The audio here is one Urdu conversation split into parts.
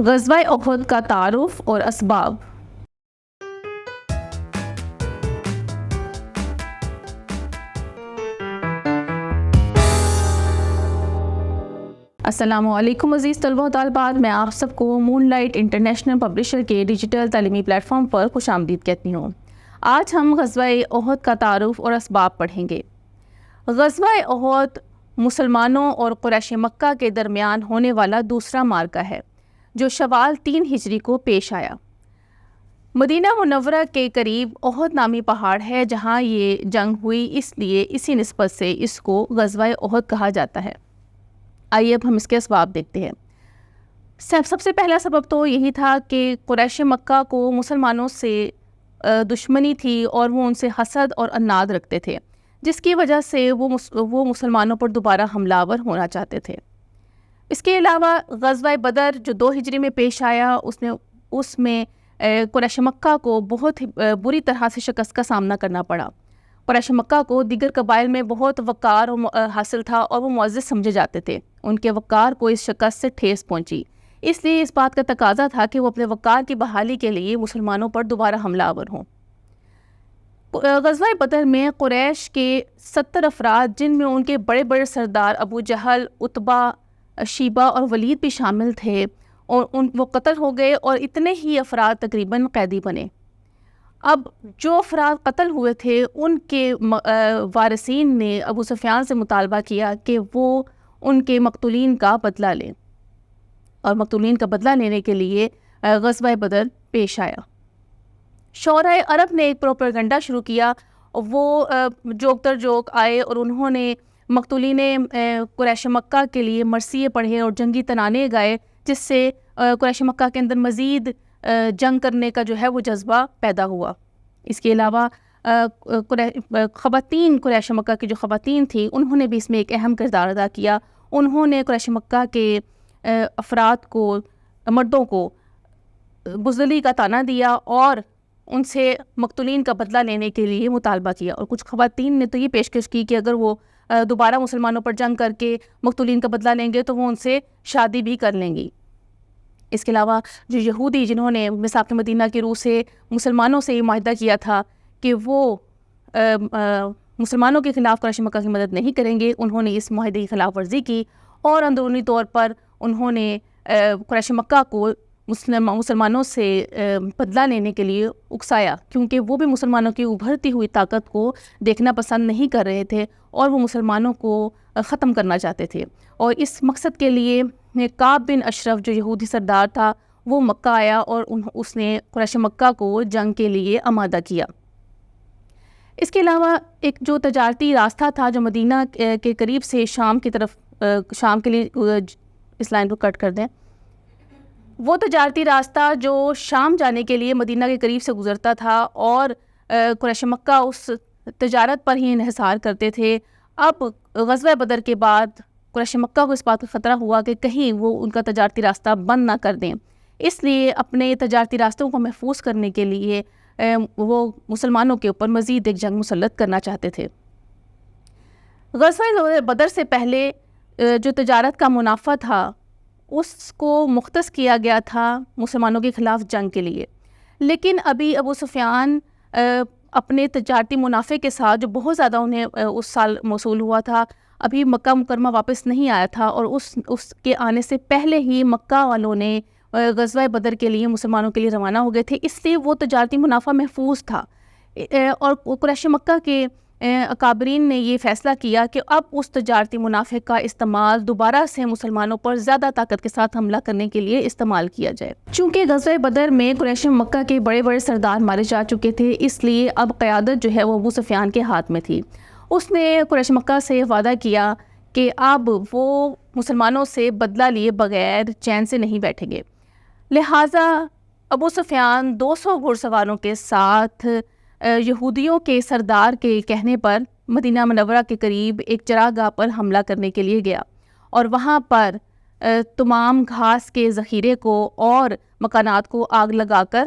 غزوہ احد کا تعارف اور اسباب۔ السلام علیکم عزیز طلبہ و طالبات، میں آپ سب کو مون لائٹ انٹرنیشنل پبلشر کے ڈیجیٹل تعلیمی پلیٹ فارم پر خوش آمدید کہتی ہوں۔ آج ہم غزوہ احد کا تعارف اور اسباب پڑھیں گے۔ غزوہ احد مسلمانوں اور قریش مکہ کے درمیان ہونے والا دوسرا معرکہ ہے جو شوال 3 ہجری کو پیش آیا۔ مدینہ منورہ کے قریب احد نامی پہاڑ ہے جہاں یہ جنگ ہوئی، اس لیے اسی نسبت سے اس کو غزوہ احد کہا جاتا ہے۔ آئیے اب ہم اس کے اسباب دیکھتے ہیں۔ سب سے پہلا سبب تو یہی تھا کہ قریش مکہ کو مسلمانوں سے دشمنی تھی اور وہ ان سے حسد اور عناد رکھتے تھے، جس کی وجہ سے وہ مسلمانوں پر دوبارہ حملہ آور ہونا چاہتے تھے۔ اس کے علاوہ غزوہ بدر جو 2 ہجری میں پیش آیا، اس میں قریش مکہ کو بہت بری طرح سے شکست کا سامنا کرنا پڑا۔ قریش مکہ کو دیگر قبائل میں بہت وقار حاصل تھا اور وہ معزز سمجھے جاتے تھے۔ ان کے وقار کو اس شکست سے ٹھیس پہنچی، اس لیے اس بات کا تقاضا تھا کہ وہ اپنے وقار کی بحالی کے لیے مسلمانوں پر دوبارہ حملہ آور ہوں۔ غزوہ بدر میں قریش کے 70 افراد، جن میں ان کے بڑے بڑے سردار ابو جہل، عتبہ، شیبہ اور ولید بھی شامل تھے، اور وہ قتل ہو گئے اور اتنے ہی افراد تقریباً قیدی بنے۔ اب جو افراد قتل ہوئے تھے ان کے وارثین نے ابو سفیان سے مطالبہ کیا کہ وہ ان کے مقتولین کا بدلہ لیں، اور مقتولین کا بدلہ لینے کے لیے غزوہ بدر پیش آیا۔ شعراء عرب نے ایک پروپیگنڈا شروع کیا، وہ جوک در جوک آئے اور انہوں نے مقتولین قریش مکہ کے لیے مرثیے پڑھے اور جنگی ترانے گائے، جس سے قریش مکہ کے اندر مزید جنگ کرنے کا جو ہے وہ جذبہ پیدا ہوا۔ اس کے علاوہ خواتین قریش مکہ کی جو خواتین تھیں انہوں نے بھی اس میں ایک اہم کردار ادا کیا۔ انہوں نے قریش مکہ کے افراد کو، مردوں کو بزدلی کا طعنہ دیا اور ان سے مقتولین کا بدلہ لینے کے لیے مطالبہ کیا، اور کچھ خواتین نے تو یہ پیشکش کی کہ اگر وہ دوبارہ مسلمانوں پر جنگ کر کے مقتولین کا بدلہ لیں گے تو وہ ان سے شادی بھی کر لیں گی۔ اس کے علاوہ جو یہودی جنہوں نے میثاق مدینہ کی روح سے مسلمانوں سے یہ معاہدہ کیا تھا کہ وہ مسلمانوں کے خلاف قریش مکہ کی مدد نہیں کریں گے، انہوں نے اس معاہدے کی خلاف ورزی کی اور اندرونی طور پر انہوں نے قریش مکہ کو مسلمانوں سے بدلہ لینے کے لیے اکسایا، کیونکہ وہ بھی مسلمانوں کی ابھرتی ہوئی طاقت کو دیکھنا پسند نہیں کر رہے تھے اور وہ مسلمانوں کو ختم کرنا چاہتے تھے۔ اور اس مقصد کے لیے کعب بن اشرف جو یہودی سردار تھا وہ مکہ آیا اور اس نے قریش مکہ کو جنگ کے لیے آمادہ کیا۔ اس کے علاوہ ایک جو تجارتی راستہ تھا جو مدینہ کے قریب سے شام کی طرف، شام کے لیے اس لائن کو کٹ کر دیں، وہ تجارتی راستہ جو شام جانے کے لیے مدینہ کے قریب سے گزرتا تھا اور قریش مکہ اس تجارت پر ہی انحصار کرتے تھے۔ اب غزوہ بدر کے بعد قریش مکہ کو اس بات کا خطرہ ہوا کہ کہیں وہ ان کا تجارتی راستہ بند نہ کر دیں، اس لیے اپنے تجارتی راستوں کو محفوظ کرنے کے لیے وہ مسلمانوں کے اوپر مزید ایک جنگ مسلط کرنا چاہتے تھے۔ غزوہ بدر سے پہلے جو تجارت کا منافع تھا اس کو مختص کیا گیا تھا مسلمانوں کے خلاف جنگ کے لیے، لیکن ابھی ابو سفیان اپنے تجارتی منافع کے ساتھ جو بہت زیادہ انہیں اس سال موصول ہوا تھا، ابھی مکہ مکرمہ واپس نہیں آیا تھا، اور اس کے آنے سے پہلے ہی مکہ والوں نے غزوہ بدر کے لیے مسلمانوں کے لیے روانہ ہو گئے تھے، اس لیے وہ تجارتی منافع محفوظ تھا۔ اور قریش مکہ کے اکابرین نے یہ فیصلہ کیا کہ اب اس تجارتی منافع کا استعمال دوبارہ سے مسلمانوں پر زیادہ طاقت کے ساتھ حملہ کرنے کے لیے استعمال کیا جائے۔ چونکہ غزوہ بدر میں قریش مکہ کے بڑے بڑے سردار مارے جا چکے تھے، اس لیے اب قیادت جو ہے وہ ابو سفیان کے ہاتھ میں تھی۔ اس نے قریش مکہ سے وعدہ کیا کہ اب وہ مسلمانوں سے بدلہ لیے بغیر چین سے نہیں بیٹھیں گے، لہٰذا ابو سفیان 200 گھڑ سواروں کے ساتھ یہودیوں کے سردار کے کہنے پر مدینہ منورہ کے قریب ایک چراگاہ پر حملہ کرنے کے لیے گیا، اور وہاں پر تمام گھاس کے ذخیرے کو اور مکانات کو آگ لگا کر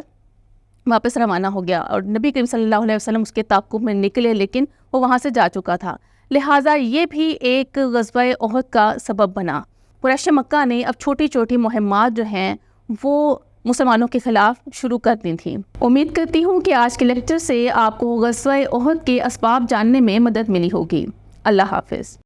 واپس روانہ ہو گیا، اور نبی کریم صلی اللہ علیہ وسلم اس کے تعاقب میں نکلے لیکن وہ وہاں سے جا چکا تھا، لہٰذا یہ بھی ایک غزوہ احد کا سبب بنا۔ قریش مکہ نے اب چھوٹی چھوٹی مہمات جو ہیں وہ مسلمانوں کے خلاف شروع کر دی تھیں۔ امید کرتی ہوں کہ آج کے لیکچر سے آپ کو غزوہ احد کے اسباب جاننے میں مدد ملی ہوگی۔ اللہ حافظ۔